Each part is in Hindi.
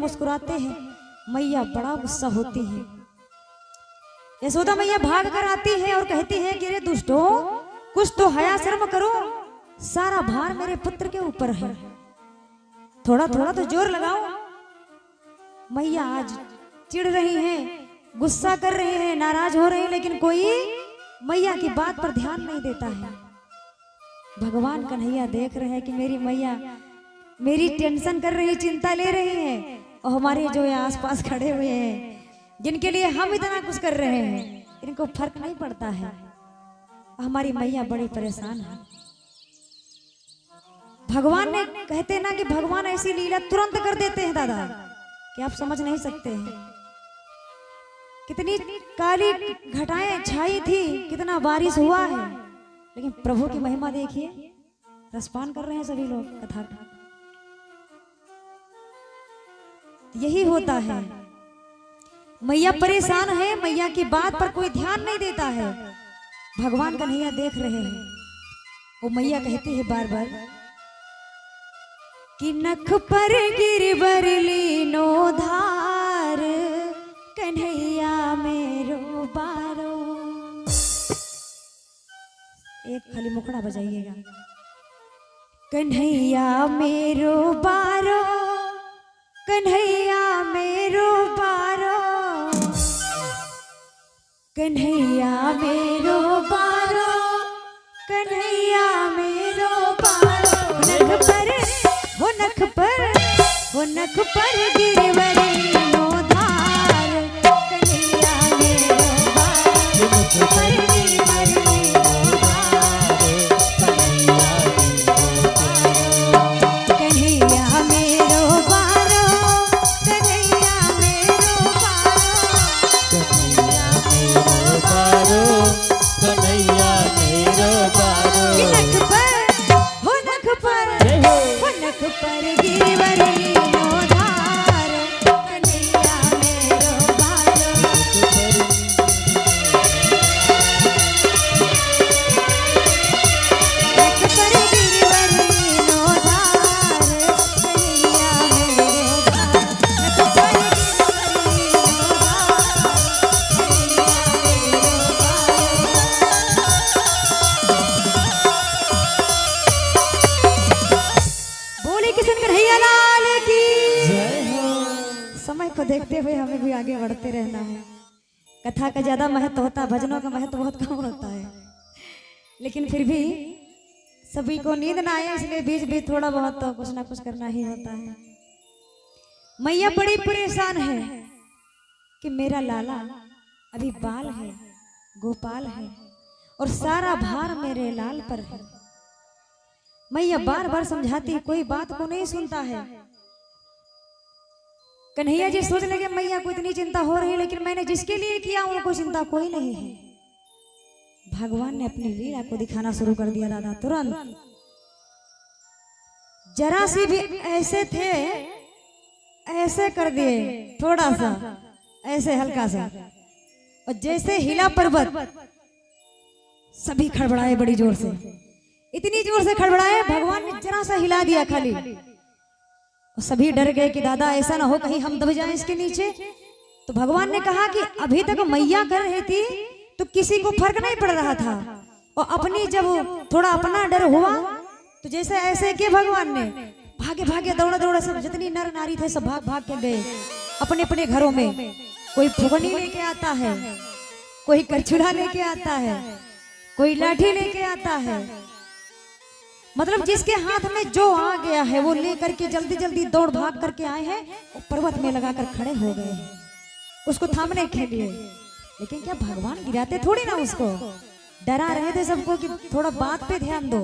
मुस्कुराते हैं, मैया बड़ा गुस्सा होती है। यशोदा मैया भाग कर आती है और कहती है कि अरे दुष्टों, कुछ तो हया शर्म करो, सारा भार मेरे पुत्र के ऊपर है, थोड़ा थोड़ा तो जोर लगाओ। मैया आज चिढ़ रही हैं, गुस्सा कर रहे हैं, नाराज हो रहे हैं, लेकिन कोई मैया की बात पर ध्यान नहीं देता है। भगवान कन्हैया देख रहे हैं कि मेरी मैया मेरी टेंशन कर रही, चिंता ले रही है, और हमारे जो है आसपास खड़े हुए हैं जिनके लिए हम इतना कुछ कर रहे हैं, इनको फर्क नहीं पड़ता है। हमारी मैया बड़ी परेशान है। भगवान ने कहते ना कि भगवान ऐसी लीला तुरंत कर देते हैं दादा कि आप समझ नहीं सकते हैं। कितनी काली घटाएं छाई थी, कितना बारिश हुआ है, लेकिन प्रभु की महिमा देखिए, रसपान कर रहे हैं सभी लोग कथा का। यही होता है, मैया परेशान है, मैया की बात पर कोई ध्यान नहीं देता है। भगवान कन्हैया देख रहे हैं। वो मैया कहती है बार बार कि नख पर गिरबर लीनो धार, कन्हैया मेरो बारो। एक खाली मुखड़ा बजाइएगा। कन्हैया मेरो बारो, कन्हैया मेरो बारो, कन्हैया मेरो बारो, कन्हैया मेरो बारो। नख पर वो नख पर वो नख पर गिरवर लीनो धार, कन्हैया मेरो बारो, नख पर गिरवर लीनो धार, कन्हैया मेरो बारो, कन्हैया मेरो बारो, कन्हैया मेरो बारो। नख पर हो नख पर वो नख पर गिरवर लीनो धार, कन्हैया मेरो बारो। नख पर गिरवर लीनो धार, कन्हैया मेरो बारो। नख पर गिरवर लीनो धार, कन्हैया बोले किशन कन्हैया लाल की। समय को देखते हुए हमें भी आगे बढ़ते रहना है। कथा का ज्यादा महत्व होता है, भजनों का महत्व बहुत कम होता है, लेकिन फिर भी सभी को नींद ना आए, इसलिए बीच बीच थोड़ा बहुत तो कुछ ना कुछ करना ही होता है। मैया बड़ी परेशान है कि मेरा लाला अभी बाल है, गोपाल है, और सारा भार मेरे लाल पर है। मैया बार बार समझाती, कोई बात को नहीं सुनता है। कन्हैया जी सोच लगे मैया को इतनी चिंता हो रही है, लेकिन मैंने जिसके लिए किया उनको चिंता कोई नहीं है। भगवान ने अपनी लीला को दिखाना शुरू कर दिया दादा तुरंत। जरा सी भी ऐसे थे, ऐसे कर दिए, थोड़ा सा ऐसे हल्का सा, और जैसे हिला पर्वत, सभी खड़बड़ाए बड़ी जोर से, इतनी जोर से खड़बड़ाए, भगवान ने जरा सा हिला दिया खाली, और सभी डर गए कि दादा ऐसा ना हो कहीं हम दब जाएं इसके नीचे। तो भगवान ने कहा कि अभी तक मैया कर रही थी तो किसी को फर्क नहीं पड़ रहा था, और अपनी जब थोड़ा अपना डर हुआ तो जैसे ऐसे किए भगवान ने, भागे भागे दौड़े दौड़े सब जितनी नर नारी थे सब भाग भाग के गए अपने अपने घरों में। कोई फुगनी लेके आता है, कोई करछुला लेके आता है, कोई लाठी लेके आता है, मतलब जिसके हाथ में जो आ गया है वो लेकर के जल्दी जल्दी दौड़ भाग करके आए हैं, पर्वत में लगाकर खड़े हो गए हैं उसको थामने के लिए। लेकिन क्या भगवान गिराते थोड़ी ना उसको, डरा रहे थे सबको कि थोड़ा बात पे ध्यान दो,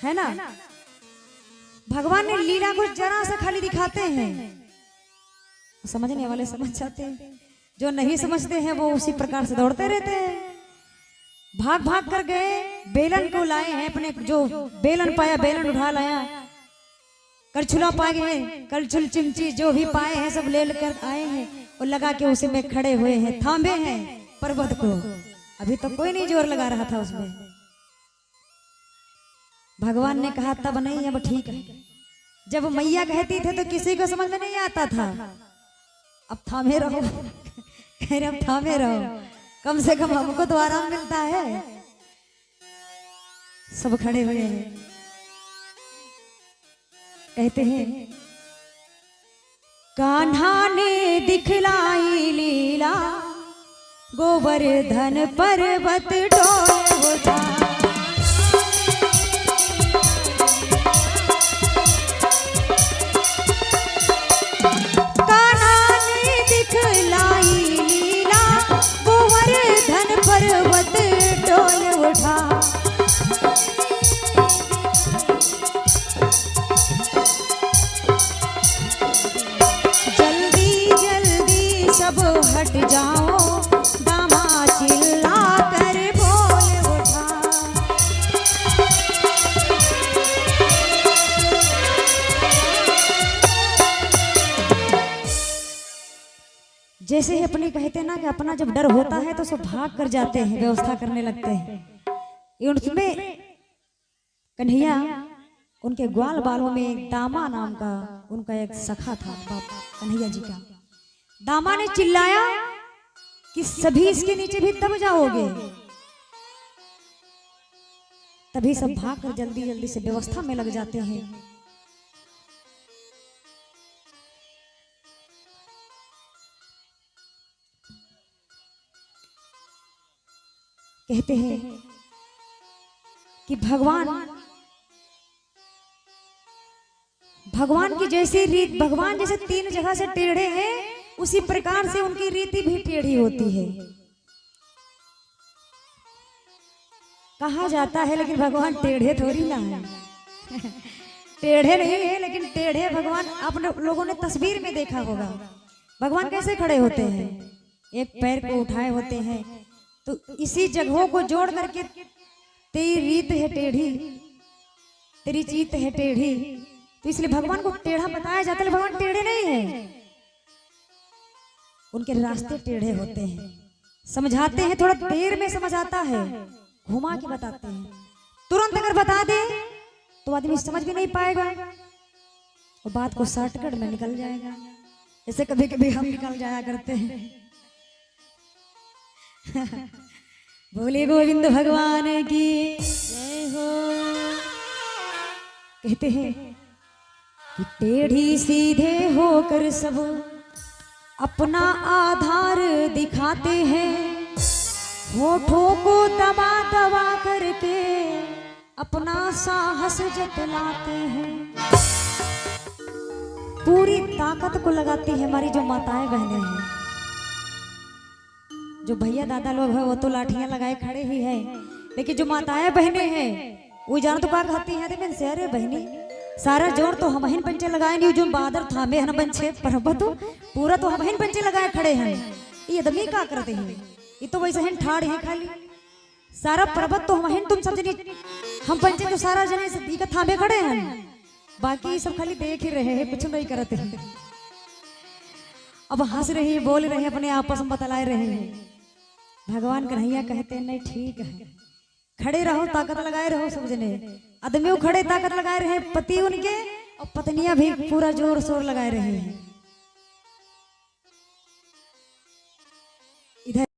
है ना। भगवान ने लीला को जरा से खाली दिखाते हैं, समझने वाले समझ जाते हैं, जो नहीं समझते हैं वो उसी प्रकार से दौड़ते रहते हैं। भाग भाग कर गए, बेलन को लाए हैं, अपने जो बेलन पाया बेलन उठा लाया, करछुला पाए हैं, करछुल चिमची जो भी पाए हैं सब ले लेकर आए हैं, और लगा के उसी में खड़े हुए हैं, थामे हैं पर्वत को। अभी तो कोई नहीं जोर लगा रहा था उसमें। भगवान ने कहा तब नहीं, अब ठीक है, जब मैया कहती थे तो किसी को समझ में नहीं आता था। अब थामे रहो, कह रहे अब थामे रहो, कम से कम हमको तो आराम मिलता है। सब खड़े हुए हैं, कहते हैं कान्हा ने दिखलाई लीला, गोवर्धन पर्वत डोले उठा। कान्हा ने दिखलाई लीला, गोवर्धन पर्वत डोले उठा। सब हट जाओ, दामा चिल्ला कर बोल उठा। जैसे ही अपने कहते हैं ना कि अपना जब डर होता है तो सब भाग कर जाते हैं, व्यवस्था करने लगते हैं। उसमें कन्हैया उनके ग्वाल बालों में दामा नाम का उनका एक सखा था, बाप कन्हैया जी का। दामा ने चिल्लाया कि सभी इसके नीचे भी दब जाओगे। तभी सब भागकर जल्दी जल्दी से व्यवस्था में लग जाते हैं। कहते हैं कि भगवान की जैसी रीत, भगवान जैसे 3 जगह से टेढ़े हैं, उसी प्रकार से उनकी रीति भी टेढ़ी होती है। कहा जाता है लेकिन भगवान टेढ़े थोड़ी ना है। टेढ़े नहीं है, लेकिन टेढ़े भगवान आप लोगों ने तस्वीर में देखा होगा। भगवान कैसे खड़े होते हैं, एक पैर को उठाए होते हैं। तो इसी जगहों को जोड़ करके तेरी रीत है टेढ़ी, तेरी चीत है टेढ़ी, तो इसलिए भगवान को टेढ़ा बताया जाता है। भगवान टेढ़े नहीं है, उनके रास्ते टेढ़े होते हैं। समझाते हैं, थोड़ा देर में समझ आता है, घुमा के बताते हैं। तुरंत अगर बता दे तो आदमी समझ भी नहीं पाएगा और बात को शॉर्टकट में निकल जाएगा। जैसे कभी कभी हम निकल जाया करते हैं। बोले गोविंद भगवान की जय हो। कहते हैं कि टेढ़ी सीधे होकर सब अपना आधार दिखाते हैं, होठों को दबा दबा करके अपना साहस जतलाते हैं। पूरी ताकत को लगाती है हमारी जो माताएं बहनें हैं। जो भैया दादा लोग हैं वो तो लाठियां लगाए खड़े ही हैं, लेकिन जो माताएं बहनें हैं वो जान तो क्या कहती है, अरे से अरे बहनी सारा जोर तो हम हिन पंचे लगाए नहीं, जो बादर थामे हन पंचे पर तो पूरा तो हम हिन पंचे लगाए खड़े हैं। ये आदमी क्या करते हैं, ये तो वैसे हिन ठाड़ है खाली। सारा पर्वत तो हम हिन तुम सब जनी, हम पंचे तो सारा जने सदी का थामे खड़े हैं, बाकी सब खाली देख ही रहे हैं, कुछ नहीं करते हैं। अब हंस रहे हैं, बोल रहे हैं, अपने आपस में बतलाए रहे हैं। भगवान कन्हैया कहते हैं नहीं ठीक है, खड़े रहो, ताकत लगाए रहो। सब जने आदमी खड़े ताकत लगाए रहे, पति उनके और पत्नियां भी पूरा जोर शोर लगाए रहे हैं। इधर